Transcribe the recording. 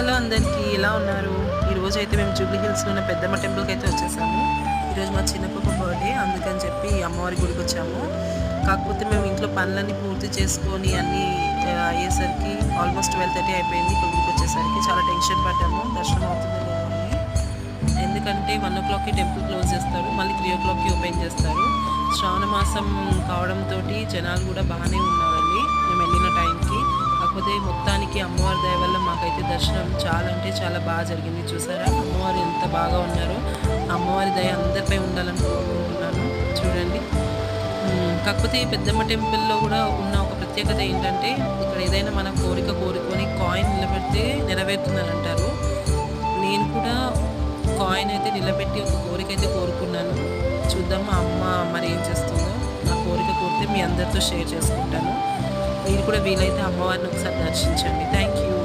Hello అందరికీ, ఎలా ఉన్నారు? ఈరోజు అయితే మేము జూబ్లీ హిల్స్లో ఉన్న పెద్దమ్మ టెంపుల్కి అయితే వచ్చేసాము. ఈరోజు మా చిన్న పాప బర్త్డే, అందుకని చెప్పి అమ్మవారి గుడికి వచ్చాము. కాకపోతే మేము ఇంట్లో పనులన్నీ పూర్తి చేసుకొని అన్నీ అయ్యేసరికి ఆల్మోస్ట్ 12:30 అయిపోయింది. గుడికి వచ్చేసరికి చాలా టెన్షన్ పడ్డాము, దర్శనం అవుతుందో లేదో అని. ఎందుకంటే 1 o'clockకి టెంపుల్ క్లోజ్ చేస్తారు, మళ్ళీ 3 o'clockకి ఓపెన్ చేస్తారు. శ్రావణ మాసం కావడంతో జనాలు కూడా బాగానే ఉన్నారండి మేము వెళ్ళిన టైంకి. కాకపోతే మొత్తానికి అమ్మవారి దయ వల్ల మాకైతే దర్శనం చాలా అంటే చాలా బాగా జరిగింది. చూసారా అమ్మవారు ఎంత బాగా ఉన్నారో. అమ్మవారి దయ అందరిపై ఉండాలని కోరుకుంటున్నాను. చూడండి. కాకపోతే ఈ పెద్దమ్మ టెంపుల్లో కూడా ఉన్న ఒక ప్రత్యేకత ఏంటంటే, ఇక్కడ ఏదైనా మన కోరిక కోరుకొని కాయిన్ నిలబెడితే నెరవేరుతుందని అంటారు. నేను కూడా కాయిన్ అయితే నిలబెట్టి ఒక కోరిక అయితే కోరుకున్నాను. చూద్దాం మా అమ్మ మరి ఏం చేస్తుందో. నా కోరిక కోరితే మీ అందరితో షేర్ చేసుకుంటాను. మీరు కూడా వీలైతే అమ్మవారిని ఒకసారి దర్శించండి. Thank you.